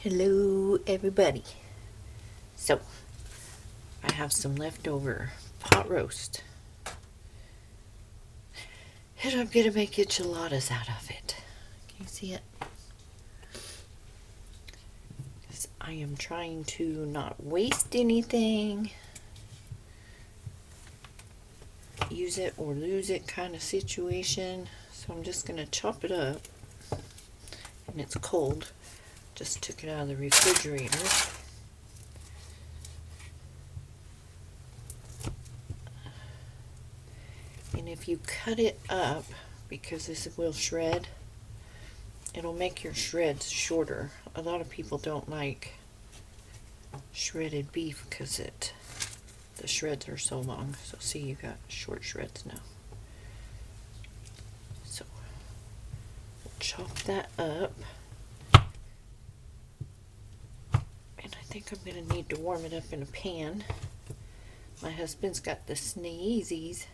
Hello everybody. So I have some leftover pot roast and I'm gonna make enchiladas out of it. Can you see it? Because I am trying to not waste anything, use it or lose it kind of situation. So I'm just gonna chop it up, and it's cold. Just took it out of the refrigerator. And if you cut it up, because this will shred, it'll make your shreds shorter. A lot of people don't like shredded beef because the shreds are so long. So see, you got short shreds now. So we'll chop that up. And I think I'm going to need to warm it up in a pan. My husband's got the sneezies.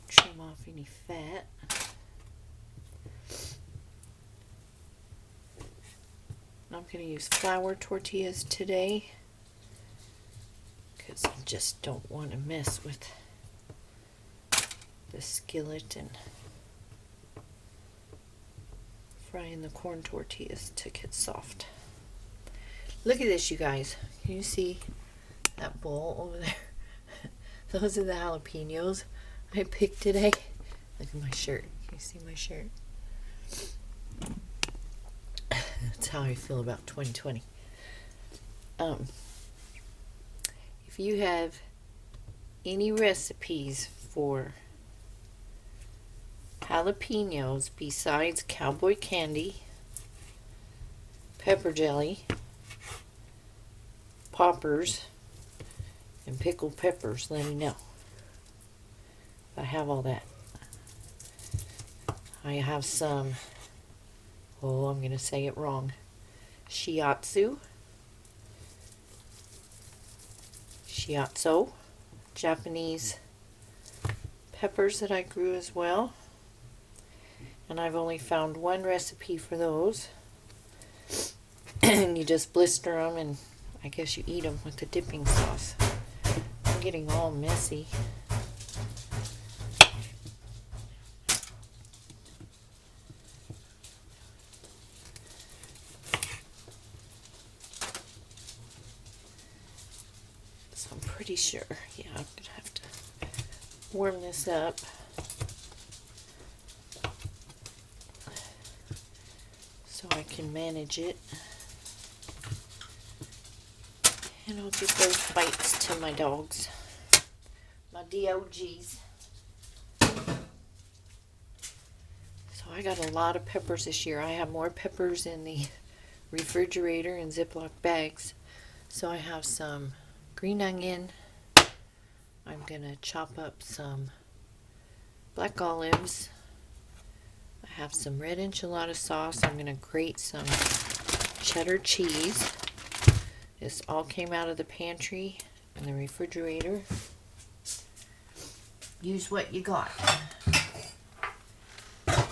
Trim off any fat. I'm going to use flour tortillas today because I just don't want to mess with the skillet and frying the corn tortillas to get soft. Look at this, you guys. Can you see that bowl over there? Those are the jalapenos I picked today. Look at my shirt. Can you see my shirt? That's how I feel about 2020. If you have any recipes for jalapenos besides cowboy candy, pepper jelly, poppers, and pickled peppers, let me know. I have all that. I have some, I'm going to say it wrong, shiatsu, Japanese peppers that I grew as well. And I've only found one recipe for those. And you just blister them and I guess you eat them with the dipping sauce. I'm getting all messy. So I'm pretty sure, yeah, I'm going to have to warm this up. So I can manage it. And I'll give those bites to my dogs, my DOGs. So I got a lot of peppers this year. I have more peppers in the refrigerator in Ziploc bags. So I have some green onion. I'm going to chop up some black olives. I have some red enchilada sauce. I'm going to grate some cheddar cheese. This all came out of the pantry and the refrigerator. Use what you got. I'm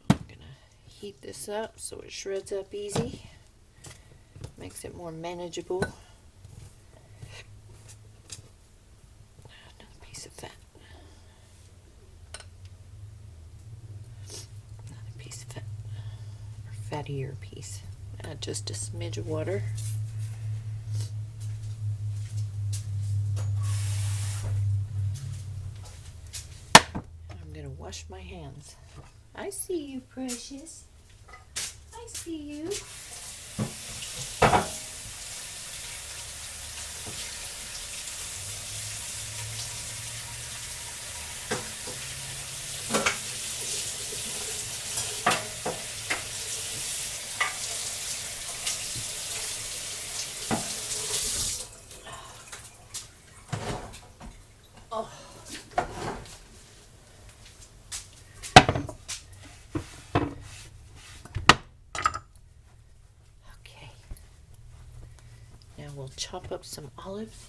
going to heat this up so it shreds up easy. Makes it more manageable. Another piece of fat. Another piece of fat. Or fattier piece. Add just a smidge of water. I'm going to wash my hands. I see you, precious. I see you. Oh. Okay. Now we'll chop up some olives.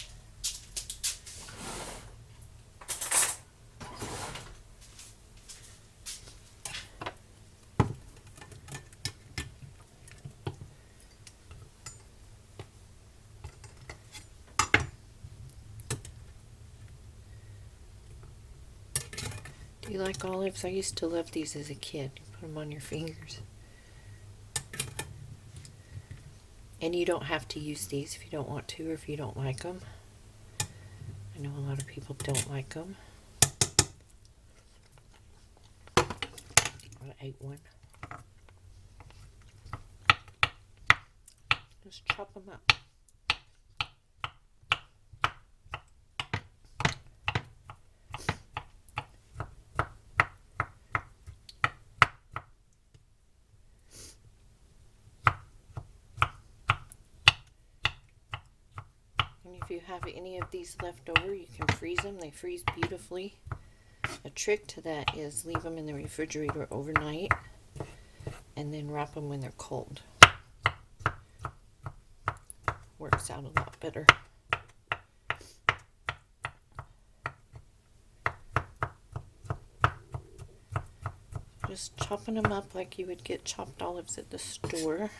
you like olives? I used to love these as a kid. You put them on your fingers. And you don't have to use these if you don't want to or if you don't like them. I know a lot of people don't like them. I ate one. Just chop them up. And if you have any of these left over, you can freeze them. They freeze beautifully. A trick to that is leave them in the refrigerator overnight and then wrap them when they're cold. Works out a lot better. Just chopping them up like you would get chopped olives at the store.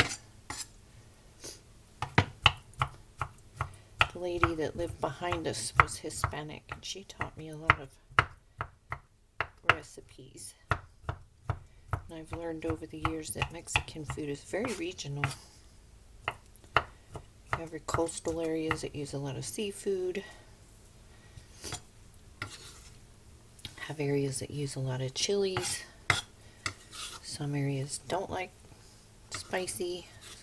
The lady that lived behind us was Hispanic, and she taught me a lot of recipes. And I've learned over the years that Mexican food is very regional. You have your coastal areas that use a lot of seafood. Have areas that use a lot of chilies. Some areas don't like spicy. So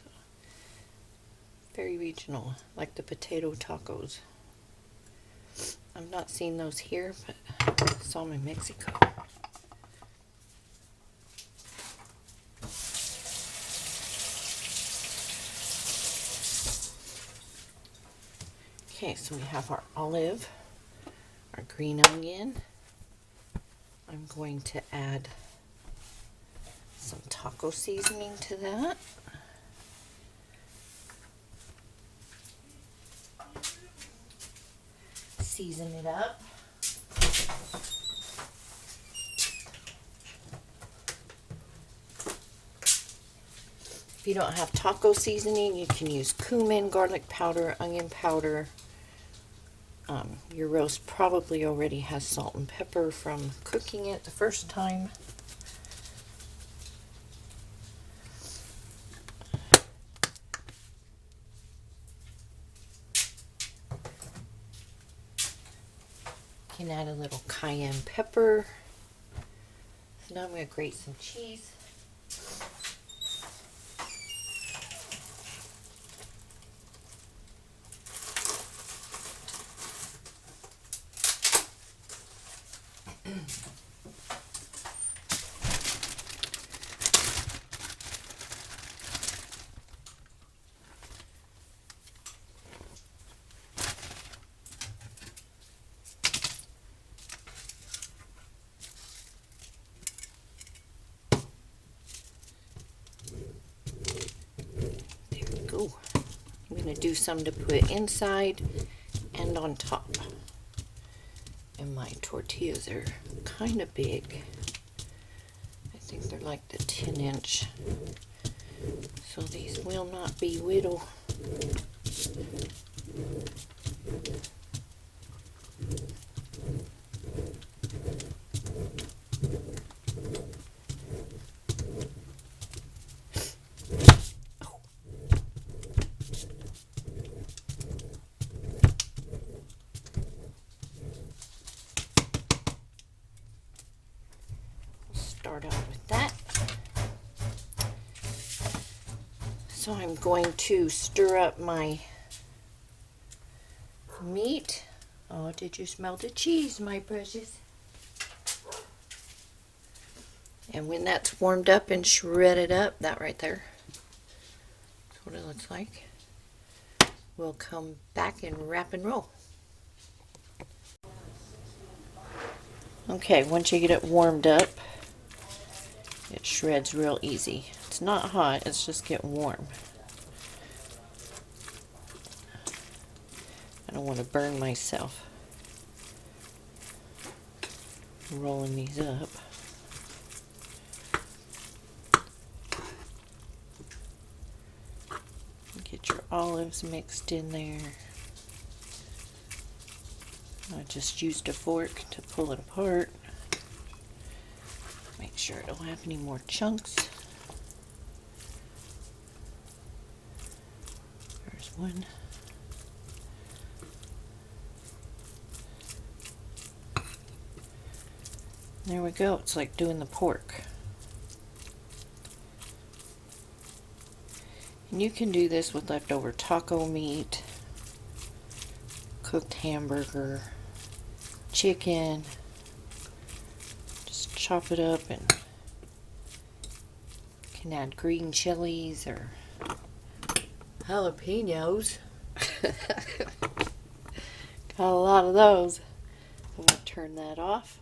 very regional, like the potato tacos. I've not seen those here, but I saw them in Mexico. Okay, so we have our olive, our green onion. I'm going to add some taco seasoning to that. Season it up. If you don't have taco seasoning, you can use cumin, garlic powder, onion powder. Your roast probably already has salt and pepper from cooking it the first time. You can add a little cayenne pepper. So now I'm going to grate some cheese. Ooh, I'm going to do some to put inside and on top. And my tortillas are kind of big. I think they're like the 10-inch. So these will not be whittle. Start out with that. So I'm going to stir up my meat. Oh, did you smell the cheese, my precious? And when that's warmed up and shredded up, that right there, that's what it looks like. We'll come back and wrap and roll. Okay, once you get it warmed up, it shreds real easy. It's not hot, it's just getting warm. I don't want to burn myself rolling these up. Get your olives mixed in there. I just used a fork to pull it apart. sure I don't have any more chunks. There's one. There we go. It's like doing the pork. And you can do this with leftover taco meat, cooked hamburger, chicken. Just chop it up and can add green chilies or jalapenos. Got a lot of those. I'm going to turn that off.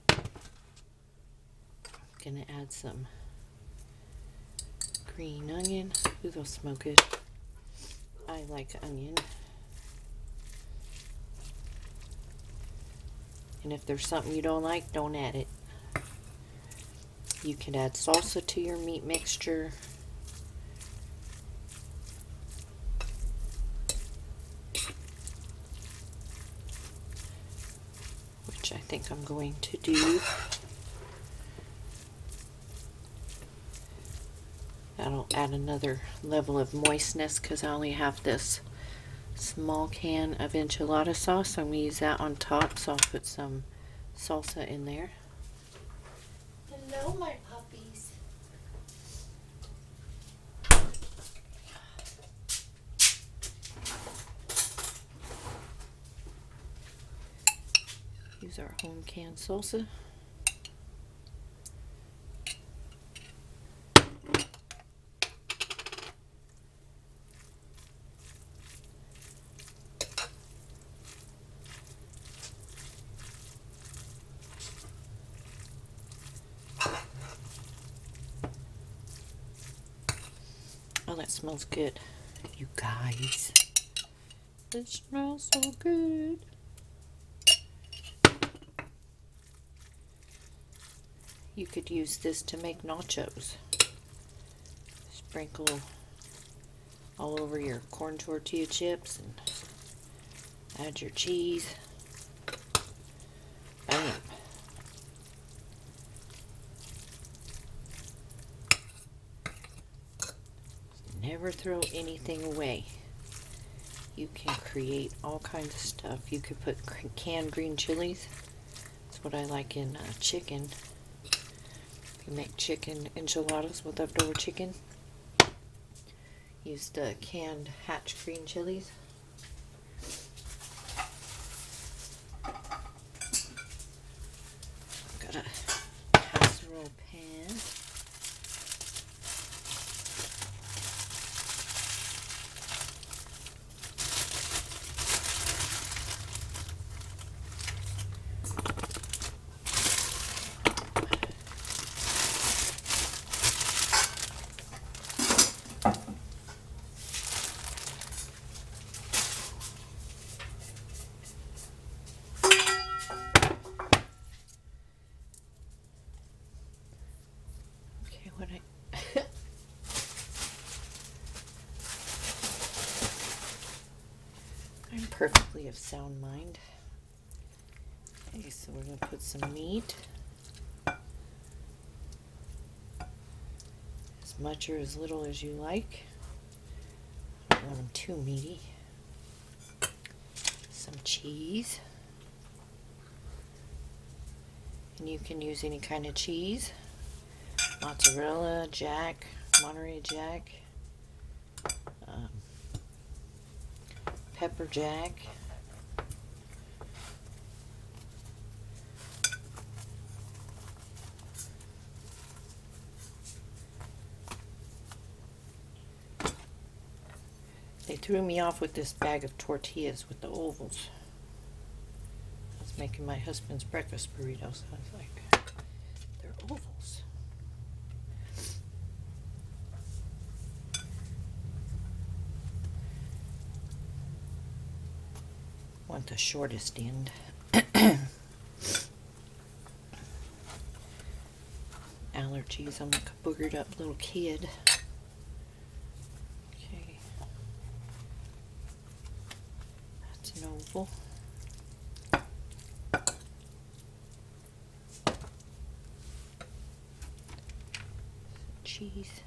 I'm going to add some green onion. Ooh, those smell good. I like onion. And if there's something you don't like, don't add it. You can add salsa to your meat mixture. Which I think I'm going to do. That'll add another level of moistness because I only have this small can of enchilada sauce. I'm going to use that on top, so I'll put some salsa in there. Hello, my puppies. Use our home canned salsa. Oh, that smells good. You guys. It smells so good. You could use this to make nachos. Sprinkle all over your corn tortilla chips and add your cheese. Bam. Never throw anything away. You can create all kinds of stuff. You could put canned green chilies. That's what I like in chicken. You make chicken enchiladas with leftover chicken. Use the canned Hatch green chilies. Got a casserole pan. I'm perfectly of sound mind. Okay, so we're going to put some meat. As much or as little as you like. I don't want them too meaty. Some cheese. And you can use any kind of cheese. Mozzarella, Jack, Monterey Jack, pepper jack. They threw me off with this bag of tortillas with the ovals. I was making my husband's breakfast burritos. I was like, they're ovals. Want the shortest end. Allergies. I'm like a boogered up little kid. Okay. That's an oval. cheese.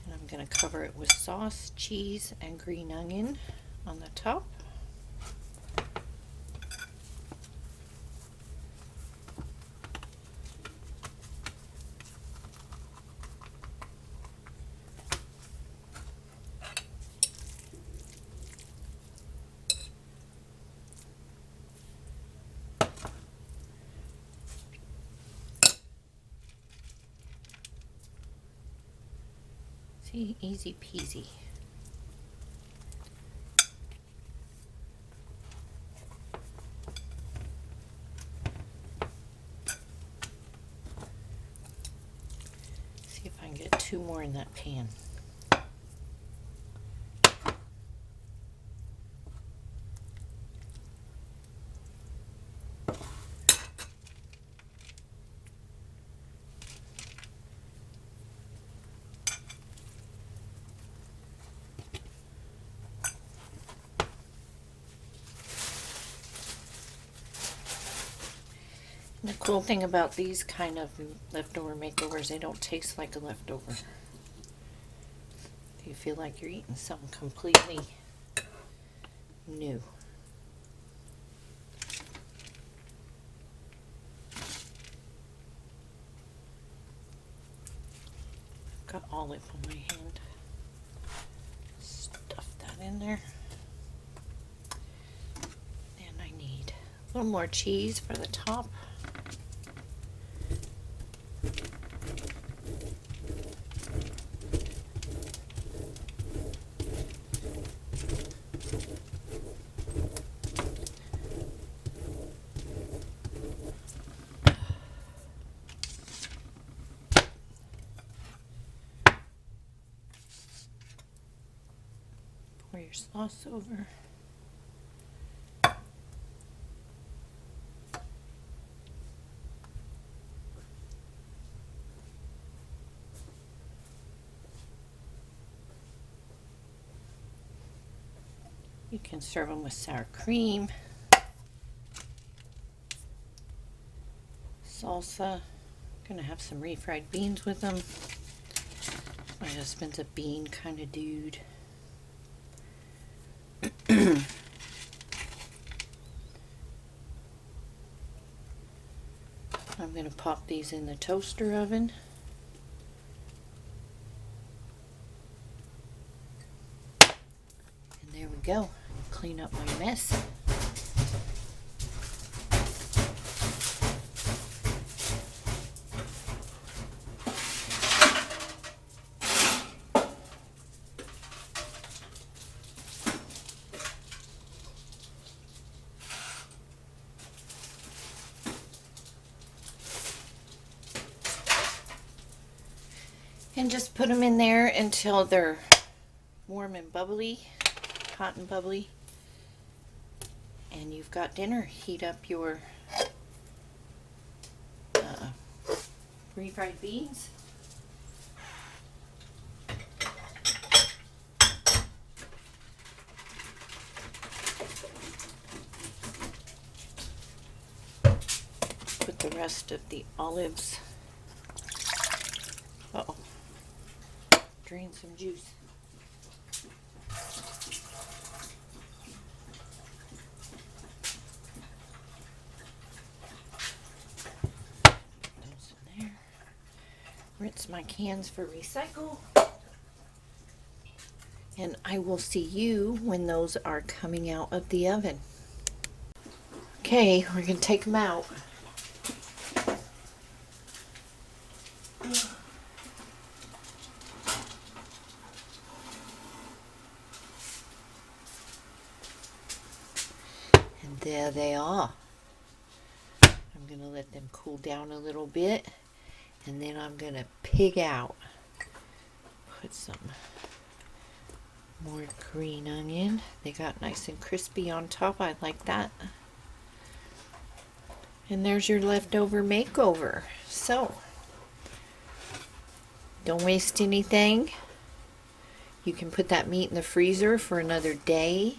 And I'm going to cover it with sauce, cheese, and green onion on the top. See, easy peasy. See if I can get 2 more in that pan. The cool thing about these kind of leftover makeovers, they don't taste like a leftover. You feel like you're eating something completely new. Got olive on my hand. Stuff that in there. And I need a little more cheese for the top. Pour your sauce over. You can serve them with sour cream, salsa. Gonna have some refried beans with them. My husband's a bean kind of dude. I'm gonna pop these in the toaster oven. And there we go. Clean up my mess. And just put them in there until they're warm and bubbly, hot and bubbly. And you've got dinner. Heat up your refried beans. Put the rest of the olives. Uh-oh. Drain some juice. Those in there. Rinse my cans for recycle. And I will see you when those are coming out of the oven. Okay, we're going to take them out. There they are. I'm going to let them cool down a little bit, and then I'm going to pig out. Put some more green onion. They got nice and crispy on top. I like that. And there's your leftover makeover. So, don't waste anything. You can put that meat in the freezer for another day.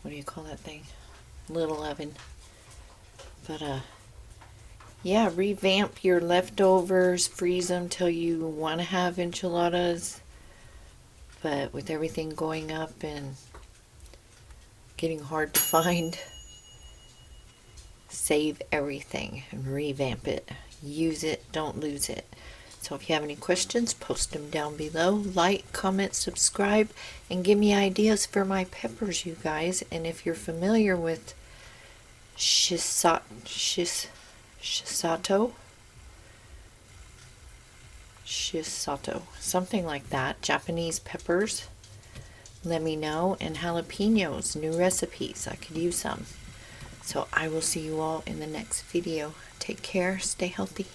what do you call that thing? Little oven. But yeah, revamp your leftovers, freeze them till you want to have enchiladas. But with everything going up and getting hard to find, save everything and revamp it. Use it, don't lose it. So if you have any questions, post them down below. Like, comment, subscribe, and give me ideas for my peppers, you guys. And if you're familiar with shisato, something like that, Japanese peppers, let me know. And jalapenos, new recipes, I could use some. So I will see you all in the next video. Take care, stay healthy.